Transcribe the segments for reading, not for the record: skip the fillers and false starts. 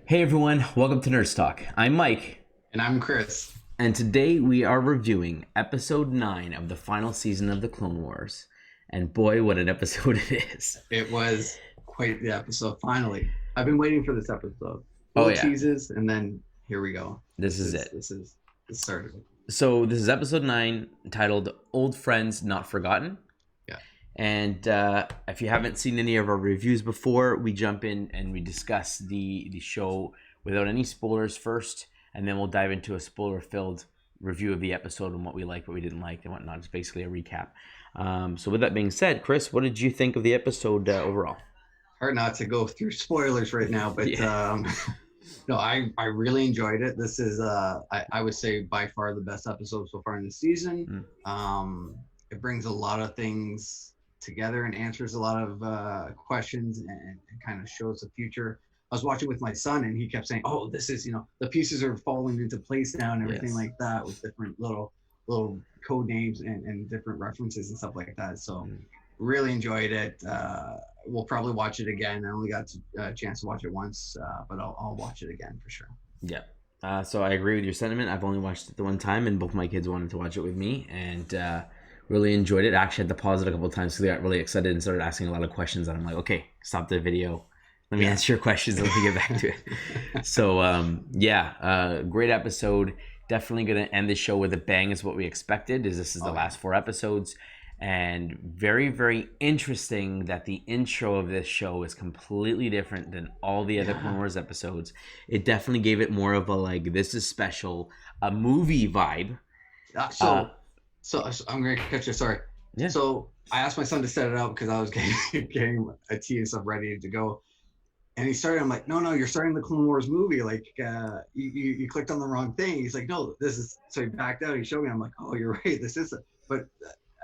Hey everyone, welcome to Nurse Talk. I'm Mike, And I'm Chris. and today we are reviewing episode 9 of the final season of the Clone Wars. And boy, what an episode it is. It was quite the episode, finally. I've been waiting for this episode. Oh Full yeah, teases, and then here we go. this is it. This is the start of it. So this is episode 9 titled Old Friends Not Forgotten. Yeah. And if you haven't seen any of our reviews before, we jump in and we discuss the show without any spoilers first, and then we'll dive into a spoiler-filled review of the episode and what we liked, what we didn't like, and whatnot. It's basically a recap. So with that being said, Chris, what did you think of the episode overall? Hard not to go through spoilers right now, but Yeah. no, I really enjoyed it. This is I would say by far the best episode so far in the season. It brings a lot of things together and answers a lot of questions and kind of shows the future. I was watching with my son and he kept saying, "Oh, this is the pieces are falling into place now and everything Yes. like that with different little code names and different references and stuff like that." So really enjoyed it. We'll probably watch it again. I only got a chance to watch it once, but I'll watch it again for sure. Yeah. So I agree with your sentiment. I've only watched it the one time, and both my kids wanted to watch it with me, and really enjoyed it. I actually had to pause it a couple of times because they got really excited and started asking a lot of questions. And I'm like, okay, stop the video. Let me answer your questions and let me get back to it. So, great episode. Definitely going to end the show with a bang is what we expected. This is the last 4 episodes. And very, very interesting that the intro of this show is completely different than all the other Clone Wars episodes. It definitely gave it more of a, like, this is special, a movie vibe. So I'm going to cut you. Sorry. Yeah. So I asked my son to set it up because I was getting a tea and stuff ready to go. And he started, I'm like, no, you're starting the Clone Wars movie. Like, you clicked on the wrong thing. He's like, no, this is, so he backed out. He showed me, I'm like, oh, you're right. This is, but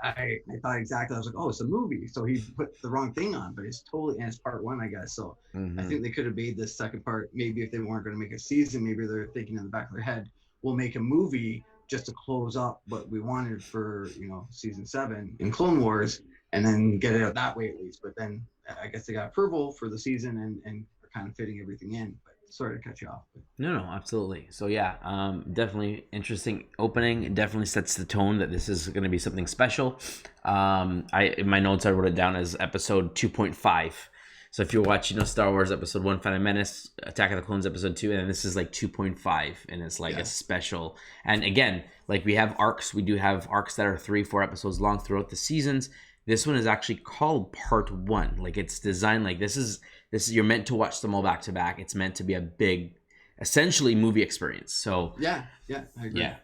I thought exactly, I was like, oh, it's a movie. So he put the wrong thing on, but it's totally, and it's part 1, I guess. So I think they could have made this second part, maybe if they weren't going to make a season, maybe they're thinking in the back of their head, we'll make a movie just to close up what we wanted for, season 7 in Clone Wars and then get it out that way at least. But then I guess they got approval for the season and are kind of fitting everything in. But sorry to cut you off. No, absolutely. So yeah, definitely interesting opening. It definitely sets the tone that this is going to be something special. I in my notes I wrote it down as episode 2.5. So if you're watching Star Wars episode 1, Phantom Menace, Attack of the Clones episode 2, and this is like 2.5, and it's like a special. And again, like we have arcs. We do have arcs that are 3-4 episodes long throughout the seasons. This one is actually called Part 1. Like it's designed like this is you're meant to watch them all back to back. It's meant to be a big, essentially movie experience. So yeah, I agree. Yeah.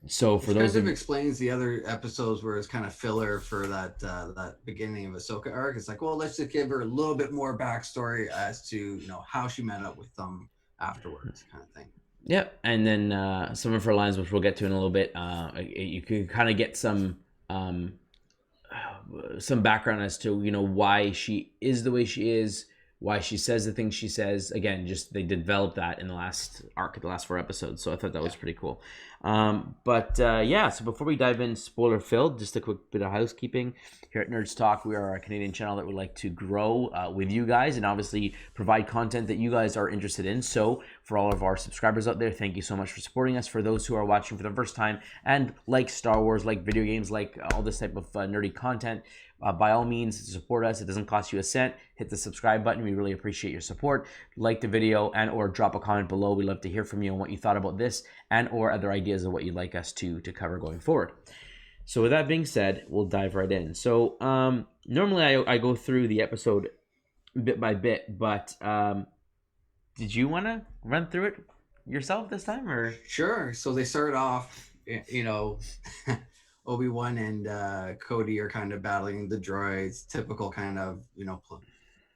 So for those kind of explains the other episodes where it's kind of filler for that beginning of Ahsoka arc. It's like, well, let's just give her a little bit more backstory as to how she met up with them afterwards, kind of thing. Yep, and then some of her lines, which we'll get to in a little bit, you can kind of get some background as to why she is the way she is, why she says the things she says. Again, just they developed that in the last arc, the last 4 episodes, so I thought that was pretty cool. So before we dive in spoiler filled, just a quick bit of housekeeping. Here at Nerds Talk, we are a Canadian channel that would like to grow with you guys and obviously provide content that you guys are interested in. So for all of our subscribers out there, thank you so much for supporting us. For those who are watching for the first time and like Star Wars, like video games, like all this type of nerdy content, by all means, support us. It doesn't cost you a cent. Hit the subscribe button. We really appreciate your support. Like the video and or drop a comment below. We'd love to hear from you on what you thought about this and or other ideas of what you'd like us to cover going forward. So with that being said, we'll dive right in. So normally I go through the episode bit by bit, but did you want to run through it yourself this time, or? Sure. So they start off, Obi-Wan and Cody are kind of battling the droids, typical kind of,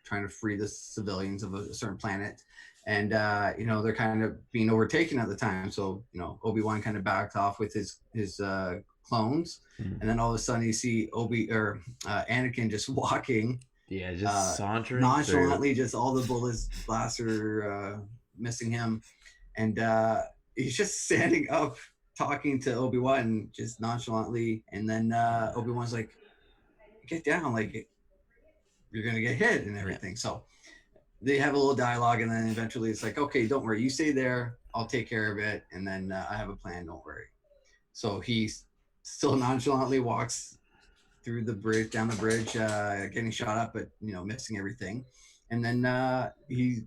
trying to free the civilians of a certain planet. And, they're kind of being overtaken at the time. So, Obi-Wan kind of backed off with his clones. Mm-hmm. And then all of a sudden you see Anakin just walking. Yeah, just sauntering nonchalantly, just all the bullets, blaster missing him. And he's just standing up talking to Obi-Wan just nonchalantly, and then Obi-Wan's like, get down, like you're gonna get hit and everything. So they have a little dialogue, and then eventually it's like, okay, don't worry, you stay there, I'll take care of it, and then I have a plan, don't worry. So he still nonchalantly walks through the bridge, down the bridge, getting shot up, but missing everything, and then he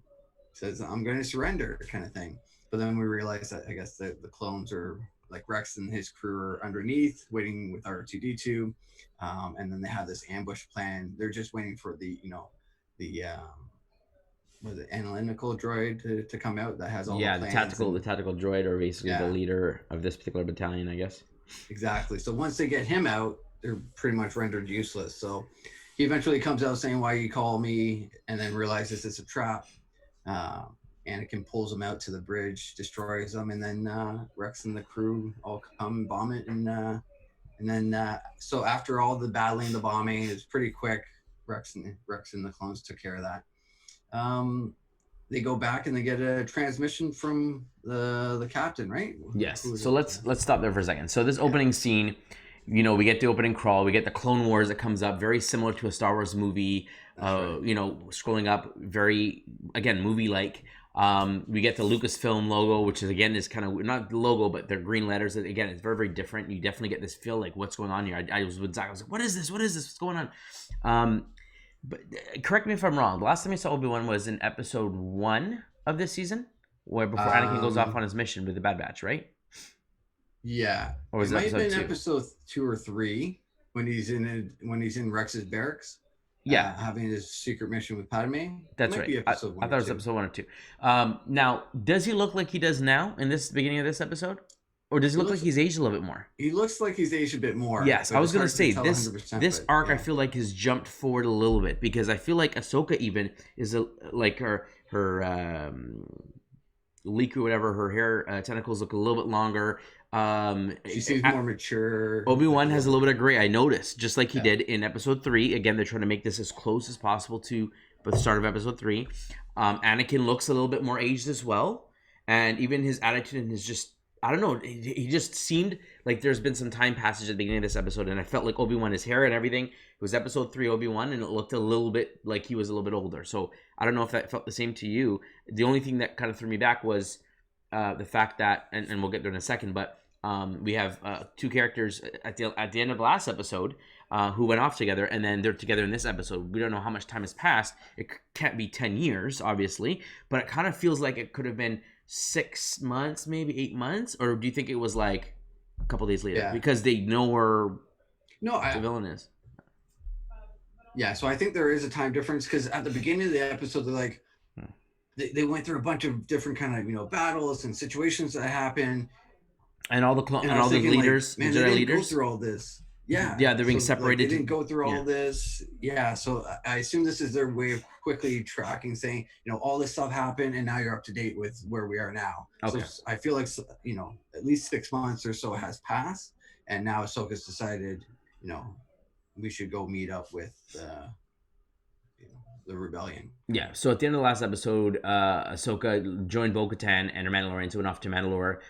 says, I'm going to surrender, kind of thing. But then we realize that I guess the clones are like Rex and his crew are underneath waiting with R2D2, and then they have this ambush plan. They're just waiting for the was it analytical droid to come out that has all Yeah, the the plans tactical droid, or basically the yeah, leader of this particular battalion, I guess. exactly. So once they get him out, they're pretty much rendered useless. So he eventually comes out saying, "Why you call me?" and then realizes it's a trap. Uh, Anakin pulls him out to the bridge, destroys them, and then Rex and the crew all come bomb it, and then so after all the battling, the bombing is pretty quick. Rex and the clones took care of that. They go back and they get a transmission from the captain, right? Yes. So let's stop there for a second. So this opening scene, we get the opening crawl, we get the Clone Wars that comes up, very similar to a Star Wars movie. Right. Scrolling up, very again movie-like. We get the Lucasfilm logo, which is kind of not the logo, but they're green letters. Again, it's very, very different. You definitely get this feel like what's going on here. I was with Zach. I was like, what is this? What is this? What's going on? But correct me if I'm wrong. The last time I saw Obi-Wan was in episode 1 of this season, where before Anakin goes off on his mission with the Bad Batch, right? Yeah. Or was it it might have been 2? episode 2 or 3 when he's in Rex's barracks. Yeah, having his secret mission with Padme. That's right. I thought it was episode 1 or 2. Now, does he look like he does now in this beginning of this episode? Or does he look like he's aged a little bit more? He looks like he's aged a bit more. Yes, I was going to say, this arc, I feel like, has jumped forward a little bit. Because I feel like Ahsoka even is like her leek or whatever, her hair tentacles look a little bit longer. She seems more mature. Obi-Wan has a little bit of gray, I noticed, just like he did in episode 3. Again, they're trying to make this as close as possible to the start of episode 3. Anakin looks a little bit more aged as well. And even his attitude is just, I don't know, he just seemed like there's been some time passage at the beginning of this episode, and I felt like Obi-Wan, his hair and everything, it was episode 3 Obi-Wan, and it looked a little bit like he was a little bit older. So I don't know if that felt the same to you. The only thing that kind of threw me back was the fact that, and we'll get there in a second, but we have 2 characters at the end of the last episode who went off together, and then they're together in this episode. We don't know how much time has passed. It can't be 10 years, obviously, but it kind of feels like it could have been 6 months, maybe 8 months, or do you think it was like a couple days later because they know where the villain is? Yeah, so I think there is a time difference because at the beginning of the episode, they're like, they went through a bunch of different kind of battles and situations that happen, and all the leaders, like, man, they didn't go through all this. Yeah, they're being separated. Like, they didn't go through all this. Yeah, so I assume this is their way of quickly tracking, saying, all this stuff happened, and now you're up to date with where we are now. Okay. So I feel like at least 6 months or so has passed, and now Ahsoka's decided, we should go meet up with the rebellion. Yeah. So at the end of the last episode, Ahsoka joined Bo-Katan and her Mandalorians went off to Mandalore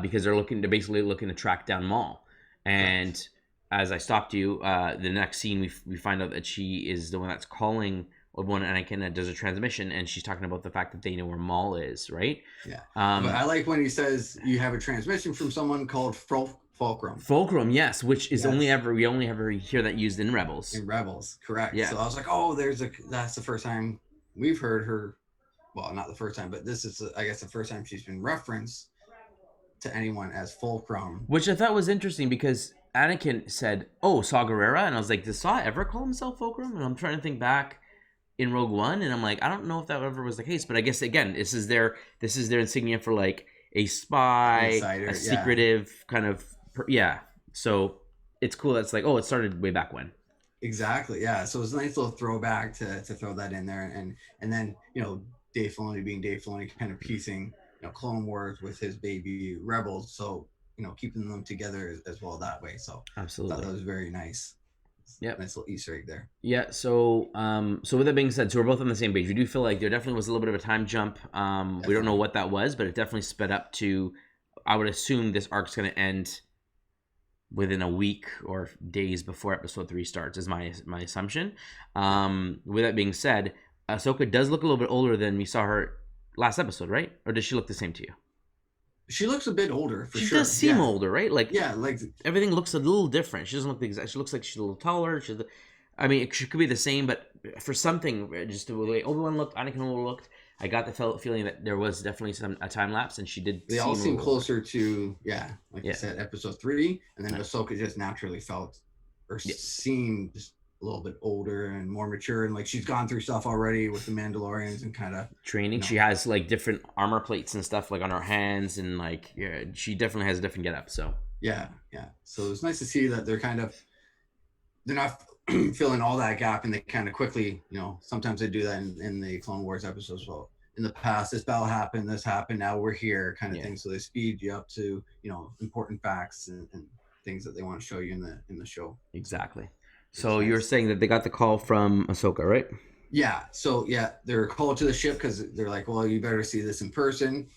because they're basically looking to track down Maul. And right. As I stopped you, the next scene we find out that she is the one that's calling Obi-Wan and Anakin does a transmission, and she's talking about the fact that they know where Maul is, right? Yeah. But I like when he says you have a transmission from someone called Fulcrum. Fulcrum, yes, which is we only ever hear that used in Rebels. In Rebels, correct. Yeah. So I was like, oh, that's the first time we've heard her. Well, not the first time, but this is, I guess, the first time she's been referenced to anyone as Fulcrum. Which I thought was interesting because Anakin said, "Oh, Saw Gerrera," and I was like, "Did Saw ever call himself Fulcrum?" And I'm trying to think back in Rogue One, and I'm like, I don't know if that ever was the case, but I guess again, this is their insignia for like a spy, insider, a secretive kind of, So it's cool. That's like, oh, it started way back when. Exactly. Yeah. So it's a nice little throwback to throw that in there, and then Dave Filoni being Dave Filoni, kind of piecing Clone Wars with his baby Rebels, so keeping them together as well that way. So absolutely, I thought that was very nice. Yeah, nice little Easter egg there. Yeah. So with that being said, so we're both on the same page. We do feel like there definitely was a little bit of a time jump. We don't know what that was, but it definitely sped up to. I would assume this arc's going to end within a week or days before episode 3 starts, is my assumption. With that being said, Ahsoka does look a little bit older than we saw her last episode, right? Or does she look the same to you? She looks a bit older for She sure. does seem Yeah. older, right? Like Yeah, like everything looks a little different. She doesn't look the exact. She looks like she's a little taller. I mean, she could be the same, but for something, just the way Obi-Wan looked, Anakin looked, I got the feeling that there was definitely a time lapse, and she did. they all seem closer to like Yeah. I said, episode 3, and then Yeah. Ahsoka just naturally felt or Yeah. seemed just a little bit older and more mature, and like she's gone through stuff already with the Mandalorians and kind of Training. No. She has like different armor plates and stuff like on her hands, and like she definitely has a different getup. So yeah. So it's nice to see that they're not filling all that gap, and they kind of quickly, sometimes they do that in the Clone Wars episodes. Well, in the past, this battle happened, this happened, now we're here, kind of thing. So they speed you up to important facts and things that they want to show you in the show. exactly. So you were saying that they got the call from Ahsoka, right? Yeah. So they're called to the ship because they're like, well, you better see this in person.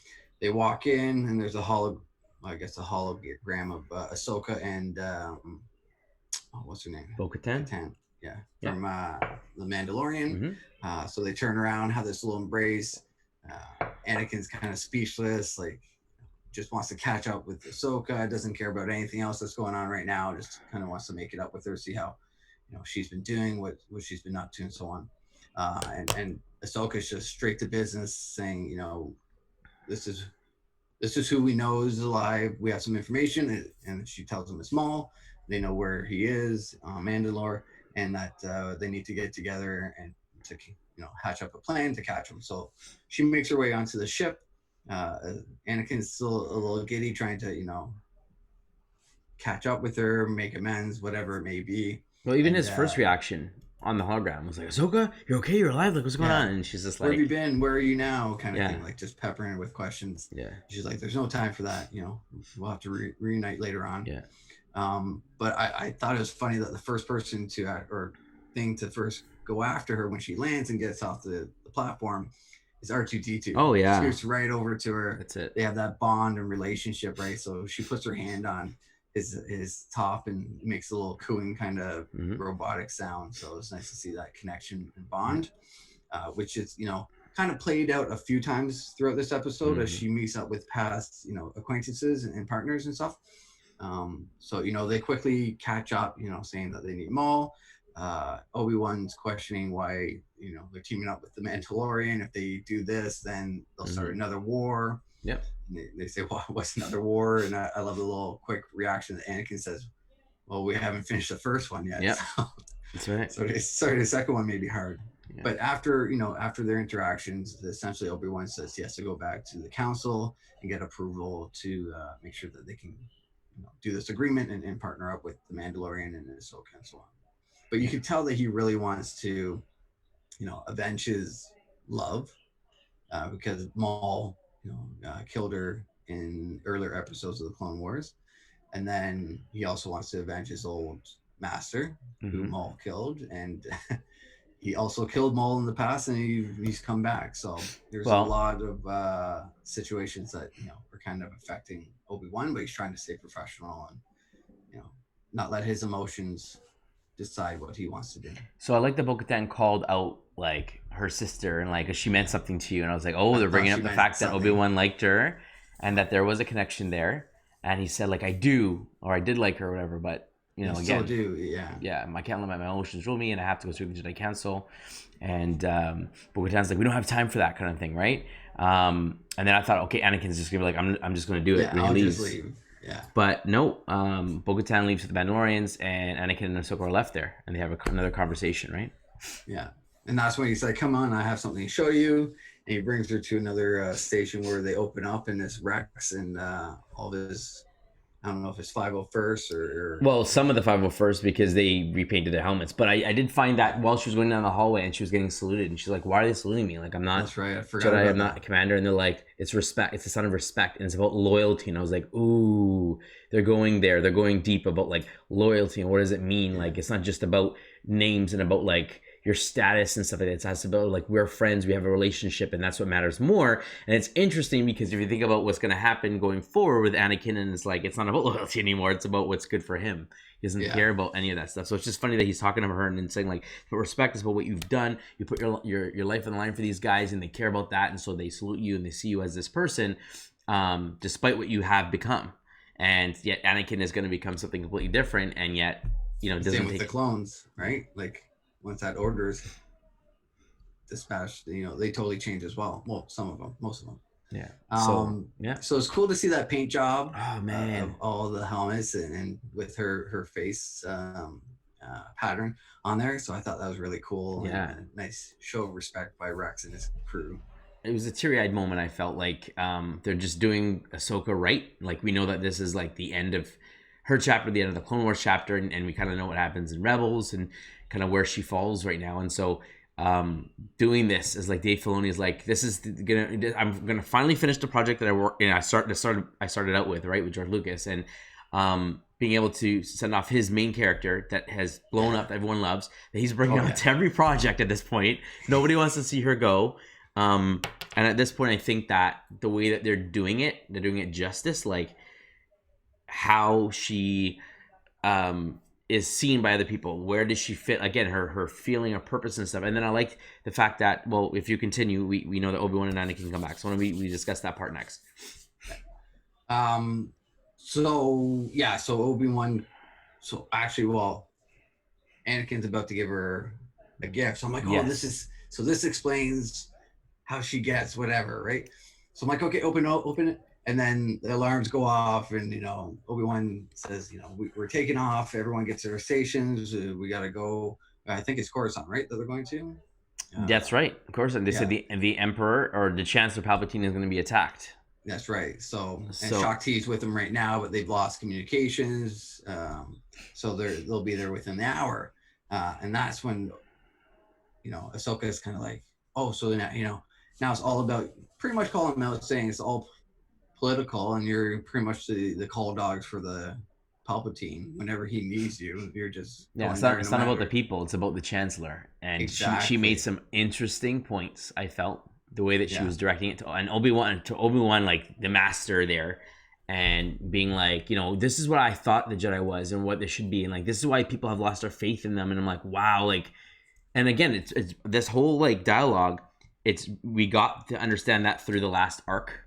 They walk in, and there's a hologram of Ahsoka and what's her name? Bo-Katan. Yeah. From the Mandalorian. So they turn around, have this little embrace. Anakin's kind of speechless, like just wants to catch up with Ahsoka, doesn't care about anything else that's going on right now, just kind of wants to make it up with her, see how she's been doing, what she's been up to, and so on. And Ahsoka's just straight to business, saying, this is who we know is alive. We have some information, and she tells them it's Maul. They know where he is, Mandalore, and that they need to get together and to hatch up a plan to catch him. So she makes her way onto the ship. Anakin's still a little giddy, trying to catch up with her, make amends, whatever it may be. Well, even his first reaction on the hologram was like, Ahsoka, you're okay, you're alive, like what's going on? And she's just like, where have you been, where are you now, kind of thing, like just peppering her with questions. She's like, there's no time for that, we'll have to reunite later on. But I thought it was funny that the first person to first go after her when she lands and gets off the platform is R2-D2. Oh yeah, scoots right over to her. That's it. They have that bond and relationship, right? So she puts her hand on his top and makes a little cooing kind of robotic sound. So it's nice to see that connection and bond, which is kind of played out a few times throughout this episode as she meets up with past acquaintances and partners and stuff. So they quickly catch up, saying that they need Maul. Obi-Wan's questioning why they're teaming up with the Mandalorian. If they do this, then they'll start another war. Yep. They say, well, what's another war? And I love the little quick reaction that Anakin says, well, we haven't finished the first one yet. Yep. So, that's right. So the second one may be hard. Yeah. But after their interactions, essentially Obi-Wan says he has to go back to the council and get approval to make sure that they can do this agreement and partner up with the Mandalorian and Ahsoka and so on. But you can tell that he really wants to, avenge his love, because Maul, killed her in earlier episodes of the Clone Wars, and then he also wants to avenge his old master, who Maul killed, and he also killed Maul in the past, and he's come back. So there's a lot of situations that are kind of affecting Obi-Wan, but he's trying to stay professional and not let his emotions decide what he wants to do. So I like that Bo-Katan called out like her sister and like she meant something to you, and I was like, oh, they're bringing up the fact that Obi-Wan liked her and that there was a connection there, and he said like I do, or I did like her or whatever, but again, still do, I can't let my emotions rule me, and I have to go through the Jedi Council. And Bo-Katan's like, we don't have time for that kind of thing, right? And then I thought, okay, Anakin's just gonna be like, I'm just gonna do it. I'll just leave. Yeah. But no, Bo-Katan leaves with the Mandalorians, and Anakin and Ahsoka are left there, and they have another conversation, right? Yeah. And that's when he's like, come on, I have something to show you. And he brings her to another station where they open up, and it's Rex and all of his, I don't know if it's 501st or... Well, some of the 501st, because they repainted their helmets. But I did find that while she was going down the hallway and she was getting saluted, and she's like, why are they saluting me? Like, I'm not... That's right, I forgot Jedi, I'm not a commander. And they're like, it's respect. It's a sign of respect. And it's about loyalty. And I was like, ooh, they're going there. They're going deep about, like, loyalty. And what does it mean? Like, it's not just about names and about, like, your status and stuff like that. It's has to be like we're friends, we have a relationship, and that's what matters more. And it's interesting because if you think about what's going to happen going forward with Anakin, and it's like it's not about loyalty anymore; it's about what's good for him. He doesn't care about any of that stuff. So it's just funny that he's talking to her and saying like, "But respect is about what you've done. You put your life on the line for these guys, and they care about that, and so they salute you and they see you as this person, despite what you have become." And yet Anakin is going to become something completely different, and yet doesn't same with the clones, right? Like once that order's dispatched, they totally change as well. Well, some of them, most of them. Yeah. So it's cool to see that paint job. Oh man, of all the helmets and with her face pattern on there. So I thought that was really cool. Yeah, and a nice show of respect by Rex and his crew. It was a teary-eyed moment. I felt like they're just doing Ahsoka right. Like we know that this is like the end of her chapter, the end of the Clone Wars chapter, and we kind of know what happens in Rebels and kind of where she falls right now. And so doing this is like Dave Filoni is like, I'm gonna finally finish the project that I started out with, right, with George Lucas, and being able to send off his main character that has blown up, that everyone loves, that he's bringing out to every project at this point. Nobody wants to see her go. And at this point, I think that the way that they're doing it justice, like how she is seen by other people. Where does she fit? Again, her feeling of purpose and stuff. And then I like the fact that, well, if you continue, we know that Obi-Wan and Anakin can come back. So why don't we discuss that part next? So Obi-Wan, Anakin's about to give her a gift. So I'm like, this explains how she gets whatever, right? So I'm like, okay, open it. And then the alarms go off, and Obi-Wan says, we're taking off. Everyone gets their stations. We gotta go. I think it's Coruscant, right? That they're going to. That's right, of course. And they said the Emperor or the Chancellor Palpatine is going to be attacked. That's right. So Shaak Ti's with them right now, but they've lost communications. So they'll be there within the hour, and that's when Ahsoka is kind of like, oh, so now now it's all about, pretty much calling them out, saying it's all political, and you're pretty much the call dogs for the Palpatine. Whenever he needs you, you're just it's not about the people, it's about the Chancellor. And she made some interesting points. I felt the way that she was directing it to Obi-Wan, like the master there, and being like, this is what I thought the Jedi was and what they should be, and like this is why people have lost their faith in them. And I'm like, wow, like, and again, it's this whole like dialogue. We got to understand that through the last arc.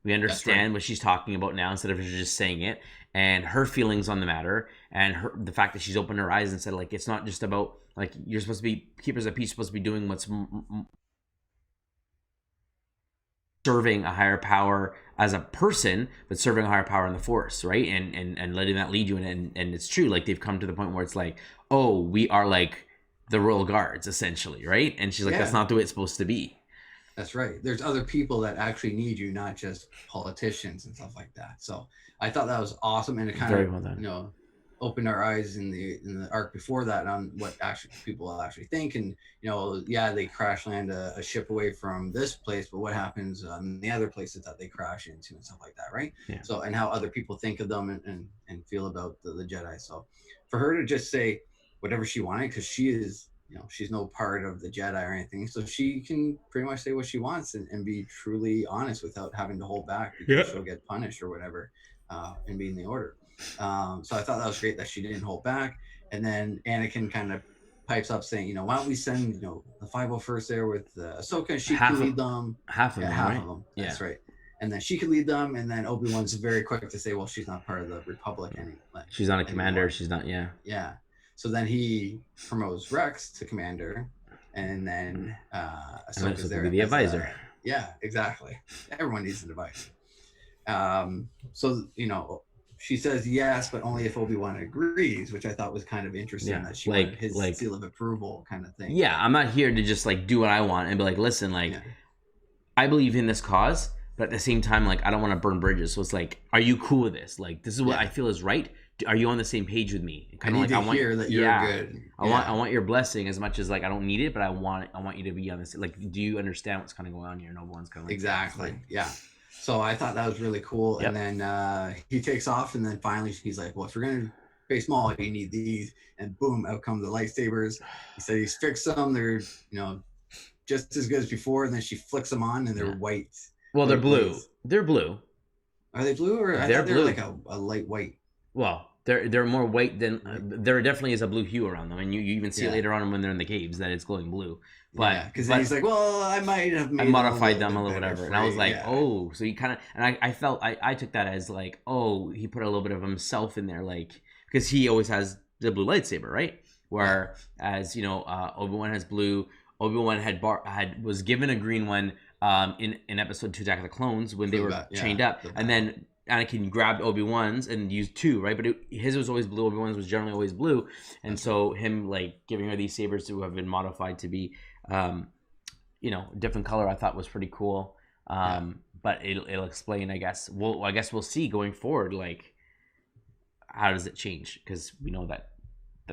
We understand what she's talking about now instead of just saying it, and her feelings on the matter, and the fact that she's opened her eyes and said, like, it's not just about like you're supposed to be keepers of peace, supposed to be doing what's serving a higher power as a person, but serving a higher power in the Force, right? And letting that lead you. And it's true. Like they've come to the point where it's like, oh, we are like the Royal Guards essentially, right? And she's like, that's not the way it's supposed to be. That's right. There's other people that actually need you, not just politicians and stuff like that. So I thought that was awesome, and it kind of opened our eyes in the arc before that on what actually people actually think. And they crash land a ship away from this place, but what happens on the other places that they crash into and stuff like that, right? So, and how other people think of them and feel about the Jedi. So for her to just say whatever she wanted, because she is, she's no part of the Jedi or anything, so she can pretty much say what she wants and be truly honest without having to hold back, because she'll get punished or whatever and be in the order. So I thought that was great that she didn't hold back. And then Anakin kind of pipes up saying, why don't we send the 501st there with Ahsoka, she can lead them. Half of them. That's right. And then she could lead them, and then Obi-Wan's very quick to say, well, she's not part of the Republic anymore. She's not a commander. She's not. Yeah. So then he promotes Rex to commander, and then Ahsoka's there. The advisor. Yeah, exactly. Everyone needs an advisor. So she says yes, but only if Obi-Wan agrees, which I thought was kind of interesting. That she wanted his seal of approval, kind of thing. Yeah, I'm not here to just like do what I want and be like, listen, like I believe in this cause, but at the same time, like I don't want to burn bridges. So it's like, are you cool with this? Like this is what I feel is right. Are you on the same page with me? Kind of like I want hear that you're good. I want your blessing as much as like I don't need it, but I want you to be on this. Like, do you understand what's kind of going on here? No one's kind of like exactly. Yeah. So I thought that was really cool. Yep. And then he takes off, and then finally he's like, well, if you're gonna Face Maul, you need these, and boom, out come the lightsabers. He said he's fixed them. They're just as good as before, and then she flicks them on, and they're white. Well, they're blue. Blaze. They're blue. Are they blue, or I thought they were like a light white? Well, they're more white than there definitely is a blue hue around them, and you even see it later on when they're in the caves that it's glowing blue. But because he's like, well, I might have modified them a little whatever, and I was like, oh, so he kind of, and I felt I took that as like, oh, he put a little bit of himself in there, like because he always has the blue lightsaber, right? Whereas Obi-Wan has blue. Obi-Wan was given a green one in episode 2 Attack of the Clones when they were chained up, and then Anakin grabbed Obi-Wan's and used 2, right? But his was always blue. Obi-Wan's was generally always blue, and so him like giving her these sabers to have been modified to be, different color, I thought was pretty cool. But it'll explain, I guess. I guess we'll see going forward, like how does it change? Because we know that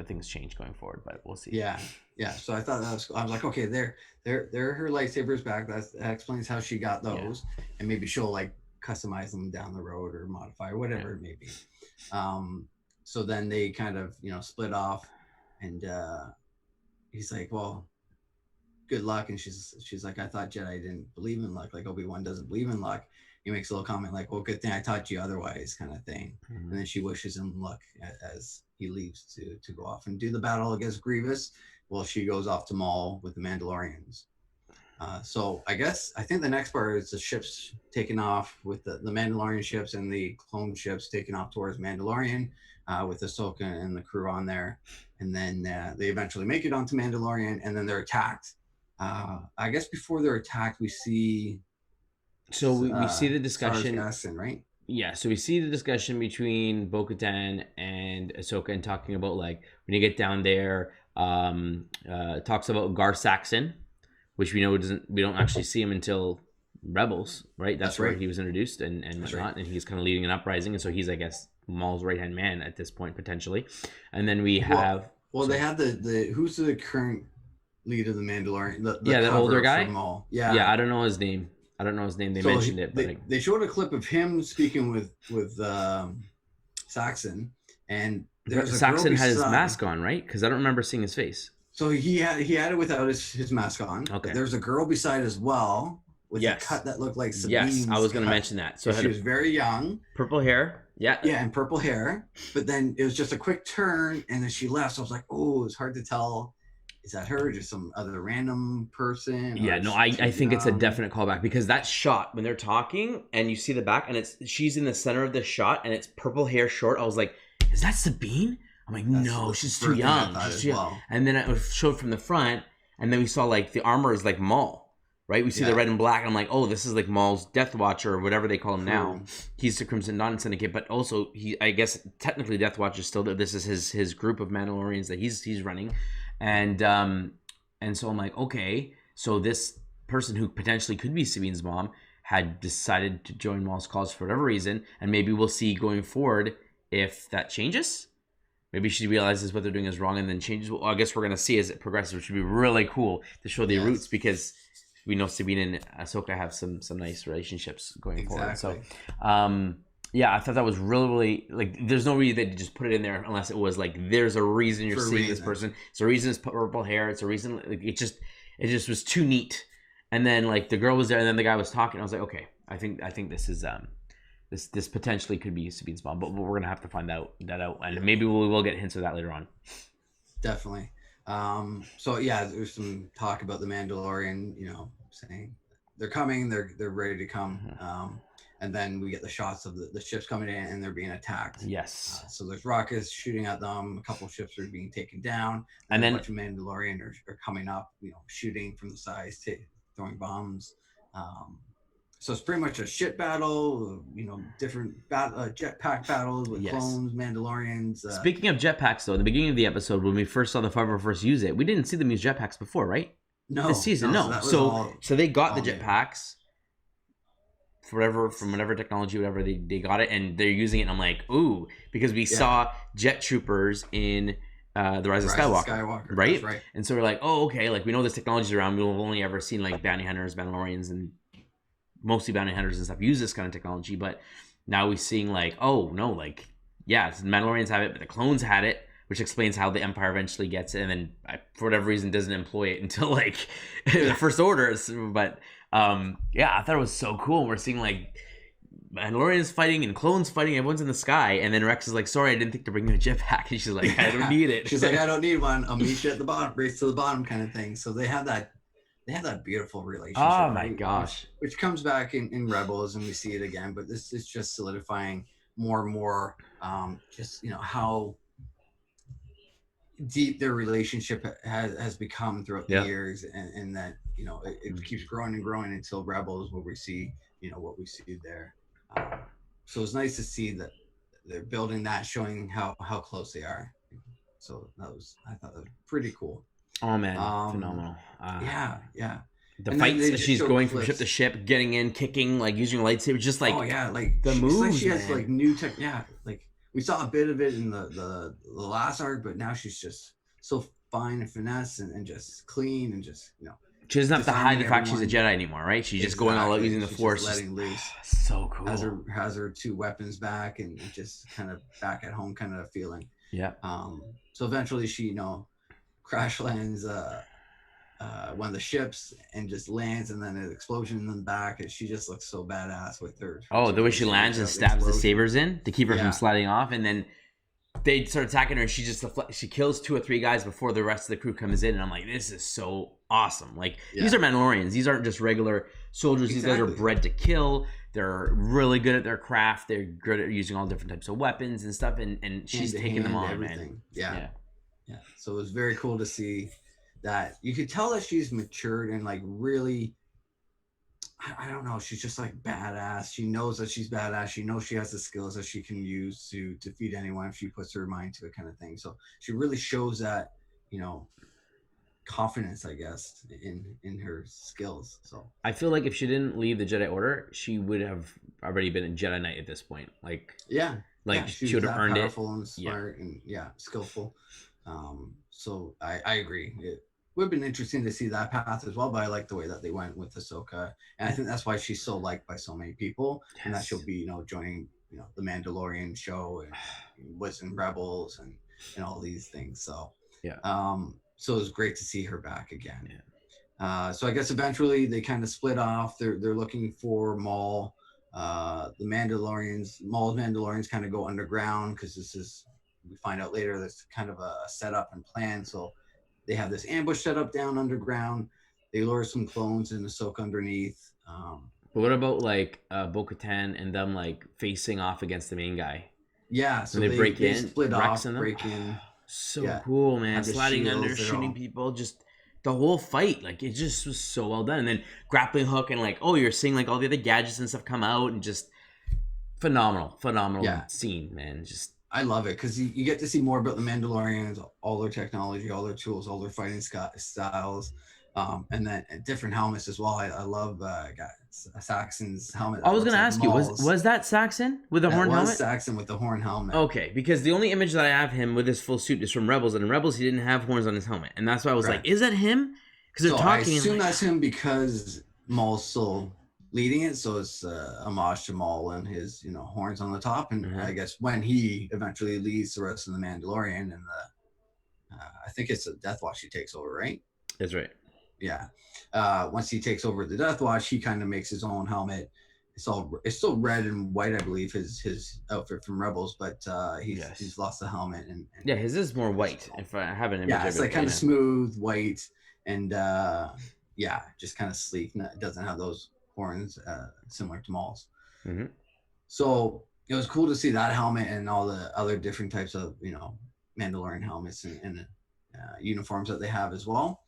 things change going forward, but we'll see. Yeah. So I thought I was like, okay, they're her lightsabers back. That explains how she got those, and maybe she'll like customize them down the road or modify or whatever it may be. So then they kind of split off, and he's like, well, good luck. And she's like, I thought Jedi didn't believe in luck, like Obi-Wan doesn't believe in luck. He makes a little comment like, well, good thing I taught you otherwise, kind of thing. And then she wishes him luck as he leaves to go off and do the battle against Grievous. Well, she goes off to Maul with the Mandalorians. So I think the next part is the ships taking off with the Mandalorian ships and the clone ships taking off towards Mandalorian with Ahsoka and the crew on there. And then they eventually make it onto Mandalorian, and then they're attacked. I guess before they're attacked, we see... So we see the discussion... Gaston, right? Yeah, so we see the discussion between Bo-Katan and Ahsoka, and talking about like when you get down there, talks about Gar Saxon, which we don't actually see him until Rebels, right? That's where he was introduced and whatnot, right. And he's kind of leading an uprising, and so he's, I guess, Maul's right hand man at this point potentially. And then we have they had the who's the current lead of the Mandalorian? The older guy. Maul. I don't know his name. They mentioned it, but they showed a clip of him speaking with Saxon, and Saxon had his mask on, right? Because I don't remember seeing his face. So he had it without his mask on. Okay. There's a girl beside as well with a cut that looked like Sabine's. Yes, I was going to mention that. So she was very young. Purple hair. Yeah, and purple hair. But then it was just a quick turn, and then she left. So I was like, oh, it's hard to tell. Is that her or just some other random person? Yeah, no, I think it's a definite callback, because that shot when they're talking and you see the back and she's in the center of the shot and it's purple hair short. I was like, is that Sabine? I'm like, no, she's too young. And then it showed from the front, and then we saw like the armor is like Maul, right? We see the red and black. And I'm like, oh, this is like Maul's Death Watcher or whatever they call him now. He's the Crimson Dawn Syndicate, but also I guess technically Death Watcher is still there. This is his group of Mandalorians that he's running. And so I'm like, okay, so this person who potentially could be Sabine's mom had decided to join Maul's cause for whatever reason, and maybe we'll see going forward if that changes. Maybe she realizes what they're doing is wrong and then changes. Well, I guess we're going to see as it progresses, which would be really cool to show their roots, because we know Sabine and Ahsoka have some nice relationships going forward. So, I thought that was really, really, like, there's no reason to just put it in there unless it was like, there's a reason you're seeing this person. It's a reason it's purple hair. It's a reason, like, it just was too neat. And then like the girl was there and then the guy was talking. I was like, okay, I think this is, this potentially could be Sabine's mom, but we're going to have to find that out. And maybe we will get hints of that later on. Definitely. There's some talk about the Mandalorian, saying they're coming, they're ready to come. And then we get the shots of the ships coming in and they're being attacked. Yes. So there's rockets shooting at them. A couple of ships are being taken down. And then a bunch of Mandalorian are coming up, shooting from the sides, throwing bombs. So it's pretty much a ship battle, different jetpack battles with clones, Mandalorians. Speaking of jetpacks, though, in the beginning of the episode, when we first saw the 501st use it, we didn't see them use jetpacks before, right? No. This season, no. So they got the jetpacks. From whatever technology, whatever they got it, and they're using it. And I'm like, ooh, because we saw jet troopers in the Rise of Skywalker, right? That's right? And so we're like, oh, okay, like we know this technology's around. We've only ever seen like bounty hunters, Mandalorians, and mostly bounty hunters and stuff use this kind of technology. But now we're seeing like, oh no, like yeah, the Mandalorians have it, but the clones had it, which explains how the Empire eventually gets it, and then for whatever reason doesn't employ it until like the First Order. But yeah, I thought it was so cool. We're seeing like Mandalorians fighting and clones fighting, everyone's in the sky, and then Rex is like, sorry, I didn't think to bring the jetpack. And she's like, I don't need it. She's like, I don't need one. I'll meet you at the bottom, race to the bottom kind of thing. So they have that beautiful relationship. Oh my gosh. Which comes back in Rebels, and we see it again, but this is just solidifying more and more just, you know, how deep their relationship has become throughout the years, and that, you know, it keeps growing and growing until Rebels, where we see, you know, what we see there. So it's nice to see that they're building that, showing how close they are. So I thought that was pretty cool. Oh man, phenomenal. Yeah. The fights that she's going from ship to ship, getting in, kicking, like using a lightsaber, just like, oh yeah, like the moves. Like she has like new tech. Yeah, like we saw a bit of it in the last arc, but now she's just so fine and finesse and just clean and just, you know. She doesn't have to hide the fact she's a Jedi anymore, right? She's just going all out using the Force. Letting loose. So cool. Has her two weapons back and just kind of back at home kind of feeling. Yeah. So eventually she, you know, crash lands one of the ships and just lands, and then an explosion in the back, and she just looks so badass with her. Oh, the way she lands and stabs the sabers in to keep her from sliding off, and then they start attacking her, and she kills 2 or 3 guys before the rest of the crew comes in, and I'm like, this is so awesome. Like, these are Mandalorians. These aren't just regular soldiers. These guys are bred to kill. They're really good at their craft. They're good at using all different types of weapons and stuff, and she's taking them on, man. Yeah. So it was very cool to see that. You could tell that she's matured and like really, I don't know, she's just like badass. She knows that she's badass. She knows she has the skills that she can use to defeat anyone if she puts her mind to it, kind of thing. So she really shows that, you know, confidence, I guess, in her skills. So I feel like if she didn't leave the Jedi Order, she would have already been a Jedi Knight at this point. Like, she would have earned it. Powerful and smart and skillful. So I agree. It would have been interesting to see that path as well, but I like the way that they went with Ahsoka, and I think that's why she's so liked by so many people, and that she'll be, you know, joining, you know, the Mandalorian show and was in Rebels and all these things. So so it was great to see her back again. So I guess eventually they kind of split off. They're looking for Maul. The Maul's Mandalorians kind of go underground, because we find out later that's kind of a setup and plan. So they have this ambush set up down underground. They lure some clones and Ahsoka underneath. But what about like Bo-Katan and them like facing off against the main guy? Yeah, so they break in, split Rex off, break in. So cool, man! Sliding under, shooting people, just the whole fight. Like, it just was so well done. And then grappling hook, and like, oh, you're seeing like all the other gadgets and stuff come out, and just phenomenal scene, man. Just I love it, because you get to see more about the Mandalorians, all their technology, all their tools, all their fighting styles, and then different helmets as well. I love Saxon's helmet. I was going to ask you, was that Saxon with the horn helmet? Saxon with the horn helmet. Okay, because the only image that I have him with his full suit is from Rebels, and in Rebels he didn't have horns on his helmet, and that's why I was like, is that him? Because they're talking. I assume that's him, because Maul's still leading it, so it's homage to Maul and his, you know, horns on the top, and I guess when he eventually leads the rest of the Mandalorian, and I think it's a Death Watch he takes over, right? That's right. Yeah. Once he takes over the Death Watch, he kind of makes his own helmet. It's still red and white, I believe, his outfit from Rebels, but he's lost the helmet and his is more white. If I have an image, it's like kind of smooth white and just kind of sleek. It doesn't have those horns similar to Maul's. So it was cool to see that helmet and all the other different types of, you know, Mandalorian helmets and uniforms that they have as well.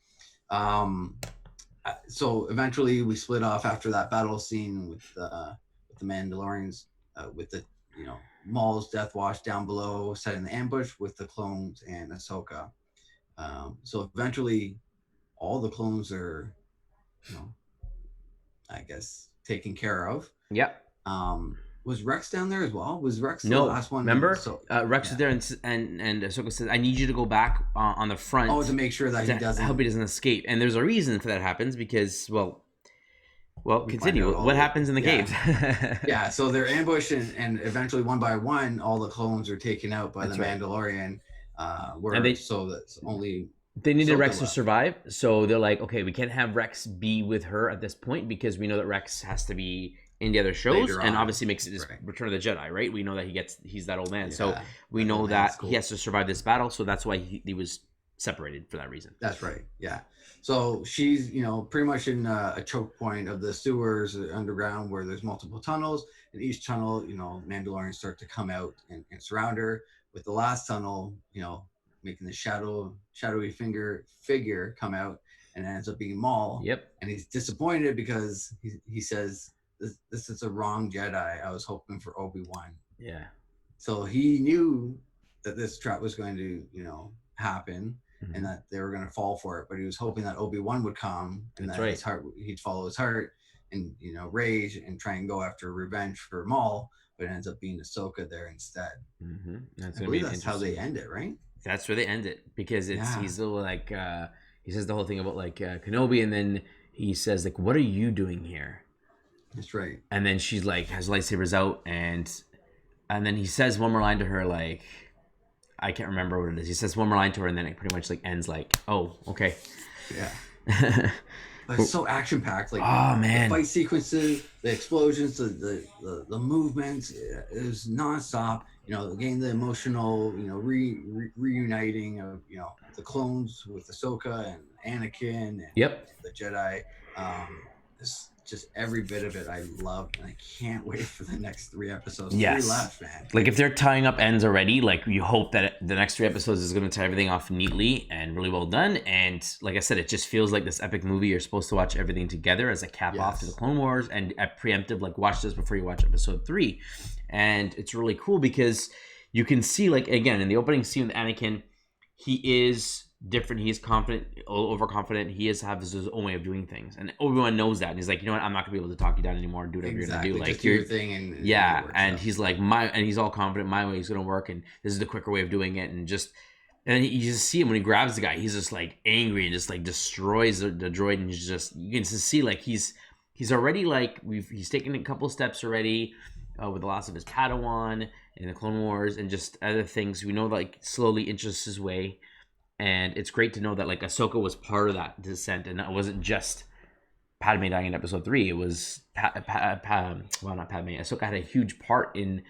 So eventually we split off after that battle scene with the Mandalorians, with the, you know, Maul's Death Watch down below setting the ambush with the clones and Ahsoka. So eventually all the clones are, you know, I guess, taken care of. Yep. Was Rex down there as well? Was Rex the last one? Remember? Rex is there, and Ahsoka says, I need you to go back on the front. Oh, to make sure that he doesn't. I hope he doesn't escape. And there's a reason for that happens, because, well, Well, we find continue. out all What the- happens in the yeah. caves? Yeah, so they're ambushed, and eventually, one by one, all the clones are taken out by That's the right. Mandalorian. And they So that's only they needed Ahsoka Rex to left. survive, so they're like, okay, we can't have Rex be with her at this point because we know that Rex has to be in the other shows, Later and on. obviously makes it his Right. Return of the Jedi, right? We know that he's that old man, so Yeah, we that know old that man's cool. he has to survive this battle, so that's why he was separated for that reason. That's right. Yeah. So she's, pretty much in a choke point of the sewers underground where there's multiple tunnels. And each tunnel, Mandalorians start to come out and surround her. With the last tunnel, making the shadowy figure come out, and it ends up being Maul. Yep. And he's disappointed because he says, this is a wrong Jedi. I was hoping for Obi-Wan. Yeah. So he knew that this trap was going to, happen. Mhm. And that they were going to fall for it, but he was hoping that Obi-Wan would come and That's that right. his heart, he'd follow his heart and rage and try and go after revenge for Maul, but it ends up being Ahsoka there instead. Mm-hmm. That's I gonna be believe that's how they interesting. end it, right? That's where they end it because Yeah. he's still like he says the whole thing about like Kenobi, and then he says like, "What are you doing here?" That's right. And then she's like has lightsabers out, and then he says one more line to her, like I can't remember what it is. He says one more line to her, and then it pretty much like ends like, "Oh, okay." Yeah. But it's so action packed. Like, oh man, the fight sequences, the explosions, the movements, it was nonstop. Again, the emotional, reuniting of the clones with Ahsoka and Anakin and Yep. the Jedi. It's just every bit of it I loved, and I can't wait for the next 3 episodes. Yes. 3 left, man. Like if they're tying up ends already, like you hope that the next 3 episodes is going to tie everything off neatly and really well done. And like I said, it just feels like this epic movie. You're supposed to watch everything together as a cap off to the Yes. Clone Wars, and a preemptive, like watch this before you watch episode 3. And it's really cool because you can see, like, again, in the opening scene with Anakin, he is different. He is confident, overconfident. He has his own way of doing things, and Obi-Wan knows that. And he's like, you know what? I'm not gonna be able to talk you down anymore. Do whatever Exactly. you're gonna do. Just Like do your you're, thing, and yeah. it works And out. he's like and he's all confident. My way is gonna work, and this is the quicker way of doing it. And then you just see him when he grabs the guy. He's just like angry and just like destroys the droid. And he's just, you can just see like he's already like he's taken a couple steps already with the loss of his Padawan in the Clone Wars and just other things. We know like slowly inches his way. And it's great to know that like Ahsoka was part of that descent, and it wasn't just Padme dying in episode 3. It was not Padme. Ahsoka had a huge part in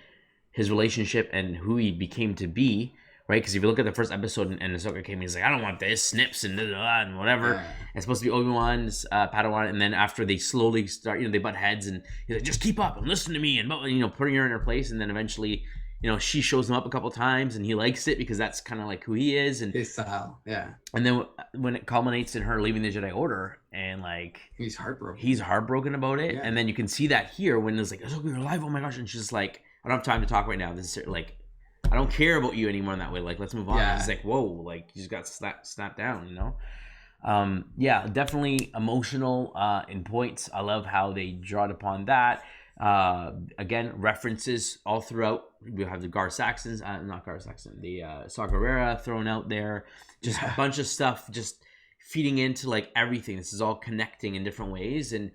his relationship and who he became to be, right? Because if you look at the first episode and Ahsoka came, he's like, I don't want this, snips and and whatever. Yeah. It's supposed to be Obi-Wan's Padawan, and then after they slowly start, they butt heads, and he's like, just keep up and listen to me, and putting her in her place, and then eventually, she shows him up a couple times, and he likes it because that's kind of like who he is, and His style, yeah. and then when it culminates in her leaving the Jedi Order, and like He's heartbroken. he's heartbroken about it, Yeah. and then you can see that here when it's like, Ahsoka, you're alive, oh my gosh, and she's just like, I don't have time to talk right now. This is like, I don't care about you anymore in that way. Like, let's move on. Yeah. He's like, whoa, like you just got snapped down, Yeah, definitely emotional in points. I love how they draw upon that. Again, references all throughout. We have the the Saw Gerrera thrown out there. Just a bunch of stuff just feeding into like everything. This is all connecting in different ways. And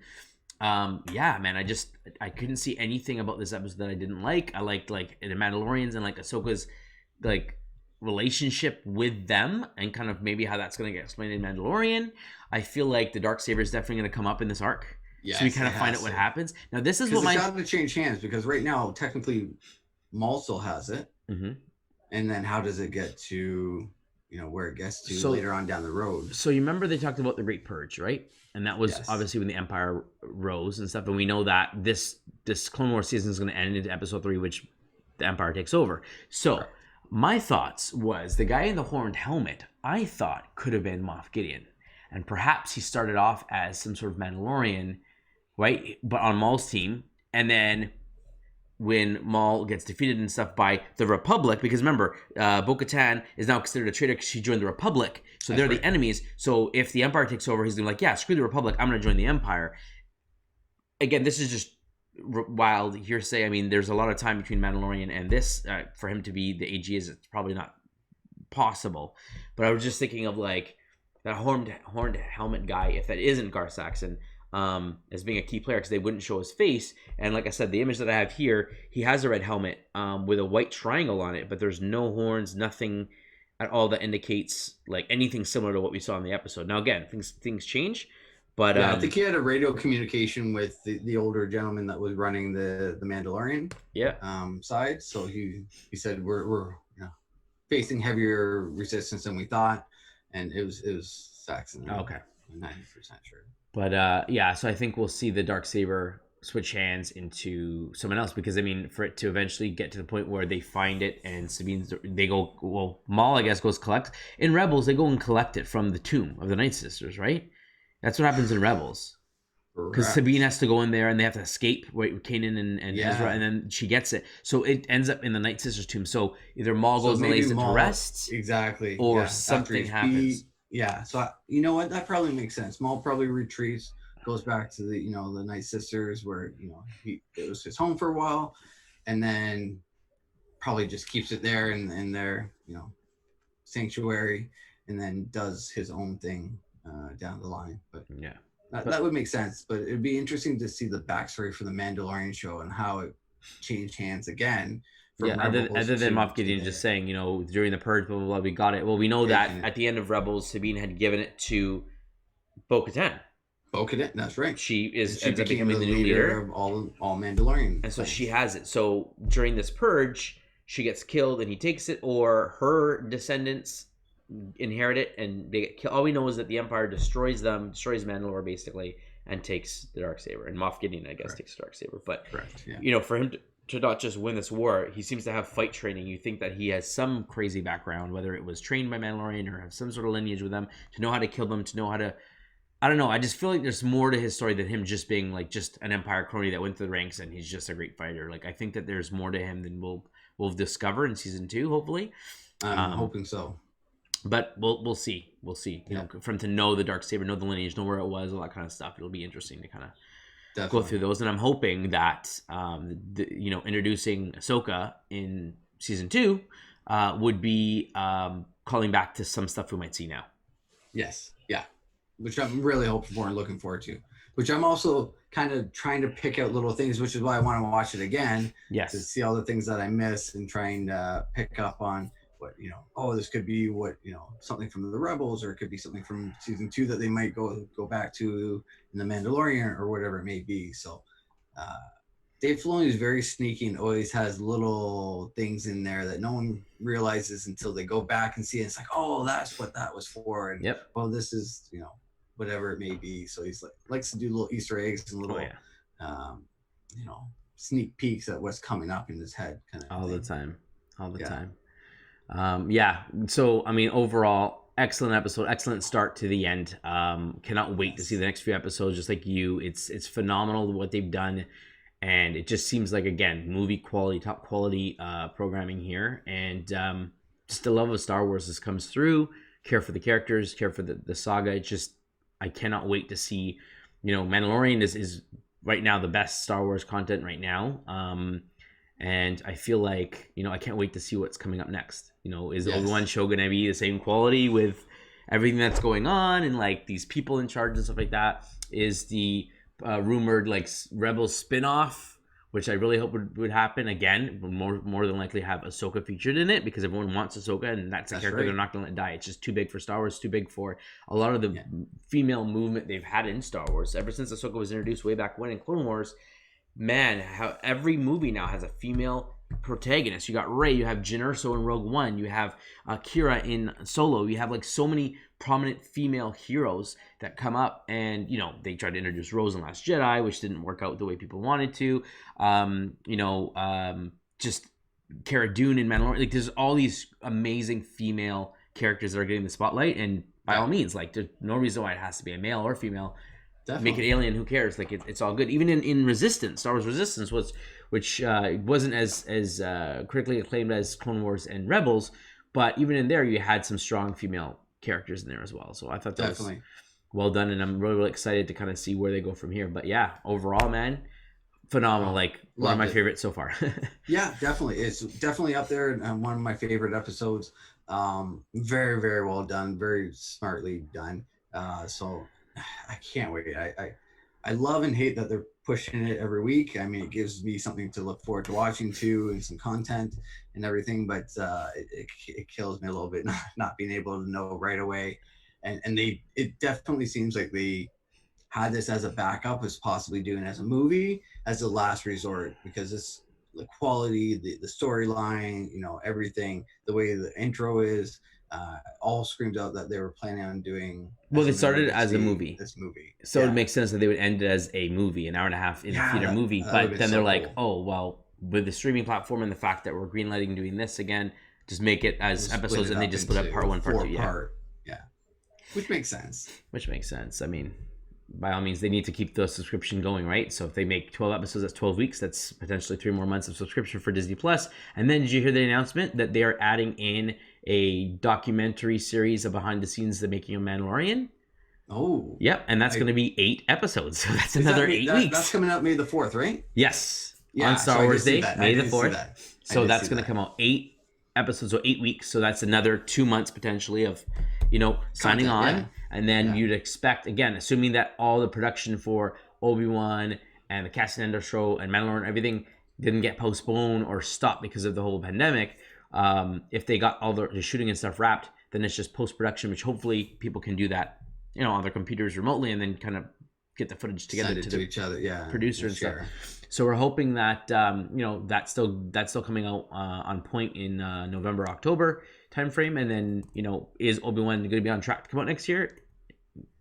yeah, man, I couldn't see anything about this episode that I didn't like. I liked like the Mandalorians and like Ahsoka's like relationship with them and kind of maybe how that's going to get explained in Mandalorian. I feel like the Darksaber is definitely going to come up in this arc. Yes, So we kind of it find has out what to. happens. Now this is Because what it's my got to change hands, because right now technically Maul still has it, Mhm. and then how does it get to where it gets to So- later on down the road? So you remember they talked about the Great Purge, right? And that was Yes. obviously when the Empire rose and stuff. And we know that this Clone Wars season is going to end into episode 3, which the Empire takes over. So Correct. my thoughts was the guy in the horned helmet, I thought could have been Moff Gideon. And perhaps he started off as some sort of Mandalorian, right? But on Maul's team. And then when Maul gets defeated and stuff by the Republic, because remember, Bo-Katan is now considered a traitor because she joined the Republic, so That's they're right. the enemies. So if the Empire takes over, he's gonna be like, yeah, screw the Republic, I'm gonna join the Empire. Again, this is just wild hearsay. I mean, there's a lot of time between Mandalorian and this. For him to be the AG is it's probably not possible. But I was just thinking of like that horned helmet guy. If that isn't Gar Saxon, as being a key player because they wouldn't show his face. And like I said, the image that I have here, he has a red helmet with a white triangle on it, but there's no horns, nothing at all that indicates like anything similar to what we saw in the episode. Now again, things change, but Yeah, I think he had a radio communication with the older gentleman that was running the Mandalorian yeah, side. So he said we're facing heavier resistance than we thought, and it was Saxon. okay. 90% sure. But yeah, so I think we'll see the Darksaber switch hands into someone else because I mean, for it to eventually get to the point where they find it and Sabine's, they go, well, Maul I guess goes collect in Rebels. They go and collect it from the tomb of the Night Sisters, right? That's what happens in Rebels. Because Sabine has to go in there and they have to escape with Kanan and Ezra, and then she gets it. So it ends up in the Night Sisters tomb. So either Maul goes and lays it to rest, exactly, or something happens. Yeah, so you know what? That probably makes sense. Maul probably retreats, goes back to the the Night Sisters where it was his home for a while, and then probably just keeps it there in their sanctuary, and then does his own thing down the line. But yeah. That would make sense, but it'd be interesting to see the backstory for the Mandalorian show and how it changed hands again. Yeah, other than Moff Gideon just saying, during the purge, blah, blah, blah, we got it. Well, we know that at the end of Rebels, Sabine had given it to Bo-Katan. Bo-Katan, that's right. She ends up becoming the new leader of all Mandalorian. And so she has it. So during this purge, she gets killed and he takes it, or her descendants inherit it and they get killed. All we know is that the Empire destroys Mandalore basically, and takes the Darksaber. And Moff Gideon, I guess, takes the Darksaber. But for him to not just win this war, he seems to have fight training. You think that he has some crazy background, whether it was trained by Mandalorian or have some sort of lineage with them, to know how to kill them, to know how to, I don't know. I just feel like there's more to his story than him just being like just an Empire crony that went through the ranks and he's just a great fighter. Like I think that there's more to him than we'll discover in season 2, hopefully. I'm hoping so. But we'll see. We'll see. You know, for him to know the Darksaber, know the lineage, know where it was, all that kind of stuff. It'll be interesting to kind of go through those. And I'm hoping that introducing Ahsoka in season 2 would be calling back to some stuff we might see now. Yes. Yeah. Which I'm really hoping for and looking forward to. Which I'm also kind of trying to pick out little things, which is why I want to watch it again. Yes. To see all the things that I missed and trying to pick up on what, this could be something from the Rebels, or it could be something from season 2 that they might go back to in the Mandalorian or whatever it may be. So Dave Filoni is very sneaky and always has little things in there that no one realizes until they go back and see it. It's like, oh, that's what that was for. And well, this is, whatever it may be. So he's likes to do little Easter eggs and little, sneak peeks at what's coming up in his head. All the time. So I mean, overall, excellent episode, excellent start to the end. Cannot wait to see the next few episodes. Just like you, it's phenomenal what they've done, and it just seems like, again, movie quality, top quality programming here, and just the love of Star Wars just comes through. Care for the characters, care for the saga. It's just, I cannot wait to see. Mandalorian is right now the best Star Wars content right now. And I feel like, I can't wait to see what's coming up next. Is Obi-Wan show going to be the same quality with everything that's going on and like these people in charge and stuff like that? Is the rumored like Rebels spin-off, which I really hope would happen again, more than likely have Ahsoka featured in it, because everyone wants Ahsoka, and that's a character they're not going to let die. It's just too big for Star Wars, too big for a lot of the female movement they've had in Star Wars. Ever since Ahsoka was introduced way back when in Clone Wars, man, how every movie now has a female protagonist. You got Rey, you have Jyn Erso in Rogue One, you have Kira in Solo. You have like so many prominent female heroes that come up, and they tried to introduce Rose in Last Jedi, which didn't work out the way people wanted to. Just Cara Dune in Mandalorian. Like, there's all these amazing female characters that are getting the spotlight, and by all means, like, there's no reason why it has to be a male or female. Definitely. Make it alien, who cares? Like, it's all good. Even in Resistance, Star Wars Resistance which wasn't as critically acclaimed as Clone Wars and Rebels, but even in there you had some strong female characters in there as well. So I thought that was well done, and I'm really, really excited to kind of see where they go from here. But yeah, overall, man, phenomenal. Like, one of my favorites so far. Yeah, definitely. It's definitely up there, and one of my favorite episodes. Very, very well done, very smartly done. So I can't wait. I love and hate that they're pushing it every week. I mean, it gives me something to look forward to watching too, and some content and everything. But it kills me a little bit not being able to know right away. And it definitely seems like they had this as a backup, as possibly doing as a movie as a last resort, because it's the quality, the storyline, everything, the way the intro is, all screams out that they were planning on doing. Well, they started as a movie. This movie, so it makes sense that they would end it as a movie, an hour and a half in a theater movie. But then they're like, oh well, with the streaming platform and the fact that we're greenlighting doing this again, just make it as episodes, and they just split up part 1, part 2. Yeah, which makes sense. I mean, by all means, they need to keep the subscription going, right? So if they make 12 episodes, that's 12 weeks. That's potentially 3 more months of subscription for Disney Plus. And then did you hear the announcement that they are adding in a documentary series of behind the scenes the making of Mandalorian? Oh. Yep, and that's going to be 8 episodes. So that's another 8 weeks. That's coming out May the 4th, right? Yes. Yeah, on Star Wars Day, May the 4th. So that's going to come out 8 episodes, so 8 weeks. So that's another 2 months potentially of, signing on. Yeah. And then you'd expect, again, assuming that all the production for Obi-Wan and the Cassian Andor show and Mandalorian, everything didn't get postponed or stopped because of the whole pandemic. If they got all the shooting and stuff wrapped, then it's just post-production, which hopefully people can do that, on their computers remotely, and then kind of get the footage together to each other, producer and stuff. So we're hoping that that's still coming out on point in November, October timeframe, and then is Obi-Wan going to be on track to come out next year?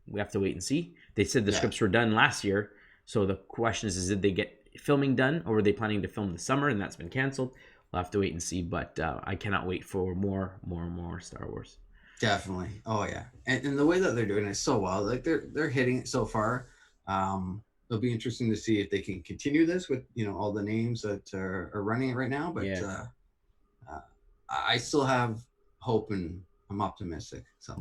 We have to wait and see. They said the scripts were done last year, so the question is did they get filming done, or were they planning to film this summer and that's been canceled? We'll have to wait and see, but I cannot wait for more Star Wars. Definitely. Oh yeah, and the way that they're doing it so well, like they're hitting it so far. It'll be interesting to see if they can continue this with all the names that are running it right now. But I still have hope, and I'm optimistic. So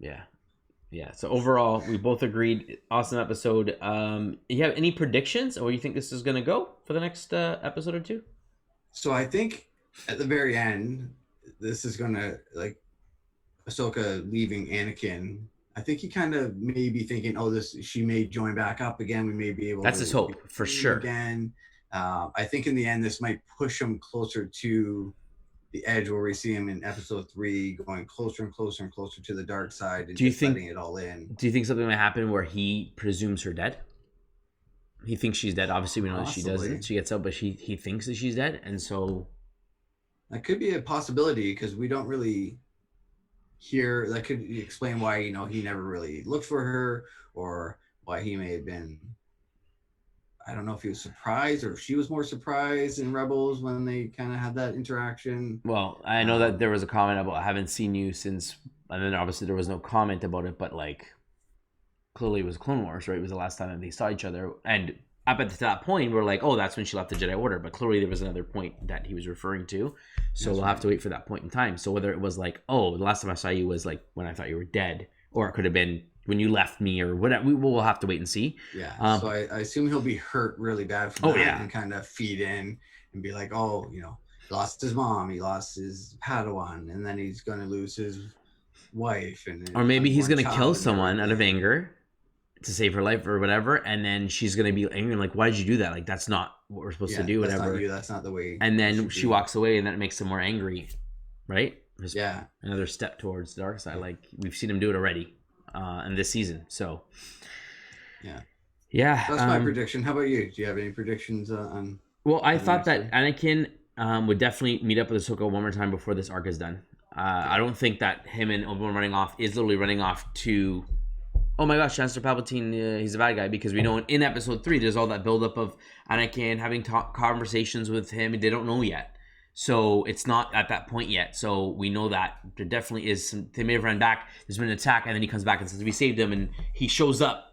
yeah. So overall, we both agreed, awesome episode. You have any predictions, or where you think this is going to go for the next episode or two? So I think at the very end, this is going to Ahsoka leaving Anakin. I think he kind of may be thinking, she may join back up again. We may be able. That's his hope for sure. Again, I think in the end, this might push him closer to the edge, where we see him in episode 3 going closer and closer and closer to the dark side, and letting it all in. Do you think something might happen where he presumes her dead? He thinks she's dead. Obviously, we know that she doesn't. She gets out, but he thinks that she's dead, and so that could be a possibility, because we don't really hear. That could explain why he never really looked for her, or why he may have been. I don't know if he was surprised or if she was more surprised in Rebels when they kind of had that interaction. Well, I know that there was a comment about I haven't seen you since, and then obviously there was no comment about it, but clearly it was Clone Wars, right? It was the last time that they saw each other, and up at that point we're like, oh, that's when she left the Jedi Order, but clearly there was another point that he was referring to, so we'll have to wait for that point in time. So whether it was the last time I saw you was when I thought you were dead, or it could have been when you left me, or whatever, we will have to wait and see. So I assume he'll be hurt really bad from that, and kind of feed in and be like, lost his mom, he lost his Padawan, and then he's going to lose his wife, or maybe he's going to kill someone out of anger to save her life or whatever, and then she's going to be angry, why did you do that? That's not what we're supposed to do, whatever. That's not the way. And then she walks away, and then it makes him more angry, right? Just another step towards the dark side. We've seen him do it already in this season. So that's my prediction. How about you? Do you have any predictions on? Well, I thought that Anakin would definitely meet up with Ahsoka one more time before this arc is done. I don't think that him and Obi-Wan running off is literally running off to, oh my gosh, Chancellor Palpatine, he's a bad guy, because we know in episode 3 there's all that buildup of Anakin having conversations with him, and they don't know yet. So it's not at that point yet. So we know that there definitely is they may have run back, there's been an attack, and then he comes back and says we saved him, and he shows up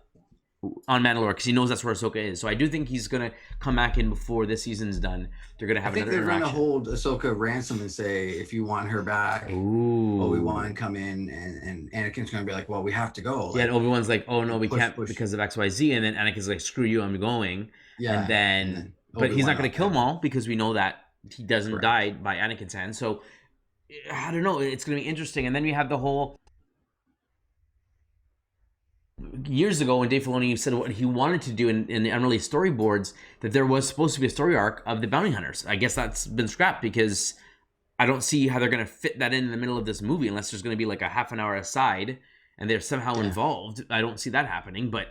on Mandalore because he knows that's where Ahsoka is. So I do think he's gonna come back in before this season's done. They're gonna have another interaction. I think they're gonna hold Ahsoka ransom and say, if you want her back, Obi-Wan come in, and Anakin's gonna be like, well, we have to go. And Obi-Wan's like, oh no, we can't because of XYZ, and then Anakin's like, screw you, I'm going. And then but he's not gonna kill them all, because we know that he doesn't die by Anakin's hand. So I don't know, it's gonna be interesting. And then we have the whole years ago when Dave Filoni said what he wanted to do in the unreleased storyboards, that there was supposed to be a story arc of the bounty hunters. I guess that's been scrapped because I don't see how they're going to fit that in the middle of this movie unless there's going to be like a half an hour aside and they're somehow involved. I don't see that happening, but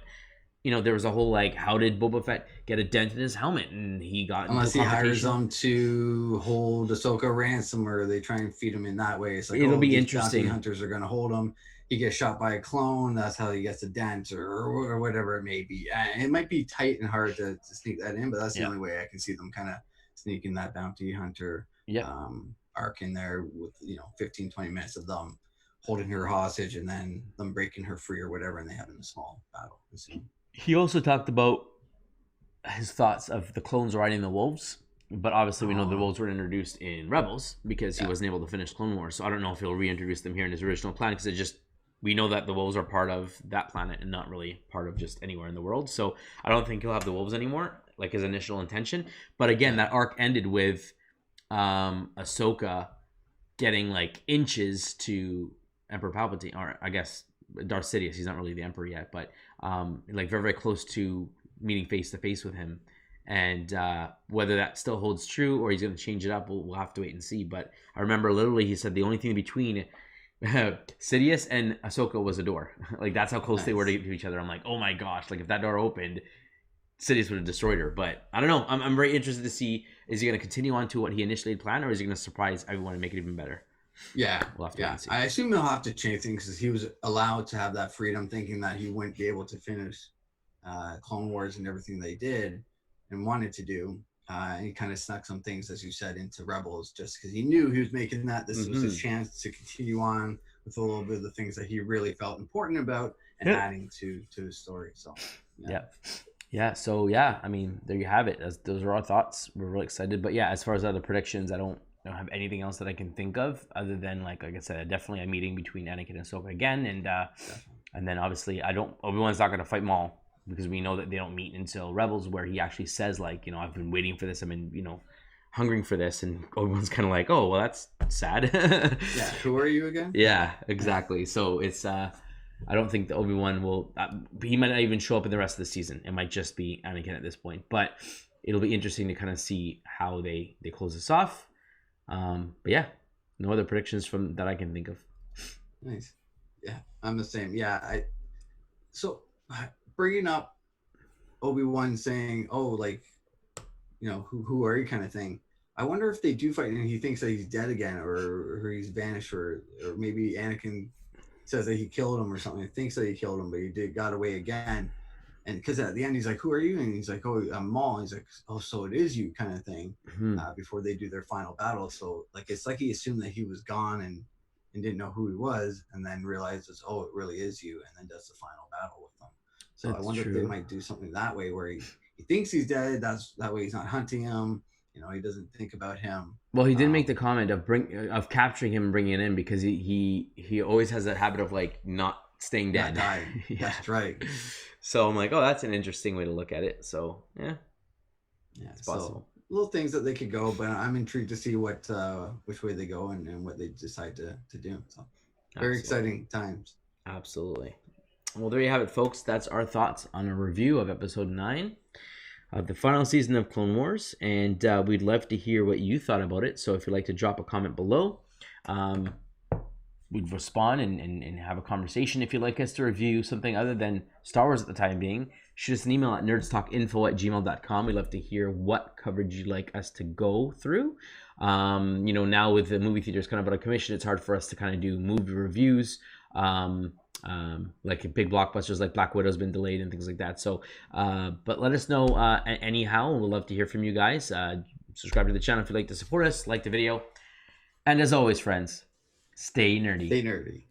you know, there was a whole like, how did Boba Fett get a dent in his helmet? And he got unless he hires them to hold Ahsoka ransom, or they try and feed him in that way. It's like, it'll be interesting. Bounty hunters are going to hold him. He gets shot by a clone. That's how he gets a dent, or whatever it may be. It might be tight and hard to sneak that in, but that's the only way I can see them kind of sneaking that bounty hunter arc in there with 15, 20 minutes of them holding her hostage and then them breaking her free or whatever, and they having a small battle. He also talked about his thoughts of the clones riding the wolves, but obviously we know the wolves were introduced in Rebels because he wasn't able to finish Clone Wars. So I don't know if he'll reintroduce them here in his original plan, because we know that the wolves are part of that planet and not really part of just anywhere in the world. So I don't think he'll have the wolves anymore, like his initial intention. But again, that arc ended with Ahsoka getting like inches to Emperor Palpatine, or I guess Darth Sidious. He's not really the Emperor yet, but like very, very close to meeting face to face with him. And whether that still holds true or he's going to change it up, we'll have to wait and see. But I remember literally he said the only thing between Sidious and Ahsoka was a door. Like that's how close they were to each other. I'm like, oh my gosh, like if that door opened, Sidious would have destroyed her. But I don't know. I'm very interested to see, is he going to continue on to what he initially had planned, or is he going to surprise everyone and make it even better? Yeah, we'll have to wait and see. I assume he'll have to change things because he was allowed to have that freedom, thinking that he wouldn't be able to finish Clone Wars and everything they did and wanted to do. And he kind of snuck some things, as you said, into Rebels just because he knew he was making that. This was his chance to continue on with a little bit of the things that he really felt important about and adding to his story. So, So, I mean, there you have it. Those are our thoughts. We're really excited. But yeah, as far as other predictions, I don't have anything else that I can think of other than like I said, definitely a meeting between Anakin and Ahsoka again, and then obviously Obi-Wan's not going to fight Maul because we know that they don't meet until Rebels, where he actually says like, I've been waiting for this, I've been hungering for this, and Obi-Wan's kind of like, oh well, that's sad. Who are you again? Yeah, exactly. So it's I don't think that Obi-Wan will he might not even show up in the rest of the season. It might just be Anakin at this point, but it'll be interesting to kind of see how they close this off. But yeah, no other predictions from that I can think of. Nice. Yeah, I'm the same. Yeah, so bringing up Obi-Wan saying, "Oh, like, who are you?" kind of thing. I wonder if they do fight and he thinks that he's dead again, or he's vanished, or maybe Anakin says that he killed him or something. He thinks that he killed him, but he got away again. And because at the end he's like, "Who are you?" And he's like, "Oh, I'm Maul." And he's like, "Oh, so it is you," kind of thing. Before they do their final battle, so like it's like he assumed that he was gone and didn't know who he was, and then realizes, "Oh, it really is you," and then does the final battle with them. So I wonder if they might do something that way where he thinks he's dead. That way he's not hunting him. He doesn't think about him. Well, he did make the comment of capturing him and bringing it in because he always has that habit of like not staying dead. That's right. So I'm like, oh, that's an interesting way to look at it. So yeah, it's possible. So little things that they could go, but I'm intrigued to see which way they go and what they decide to do. So very exciting times. Absolutely. Well, there you have it, folks. That's our thoughts on a review of episode 9 of the final season of Clone Wars, and we'd love to hear what you thought about it. So if you'd like to drop a comment below, we'd respond and have a conversation. If you'd like us to review something other than Star Wars at the time being, shoot us an email at nerdstalkinfo@gmail.com. We'd love to hear what coverage you'd like us to go through. Now with the movie theaters kind of out of commission, it's hard for us to kind of do movie reviews. Like big blockbusters like Black Widow's been delayed and things like that. So, but let us know anyhow. We'd love to hear from you guys. Subscribe to the channel if you'd like to support us. Like the video. And as always, friends, stay nerdy. Stay nerdy.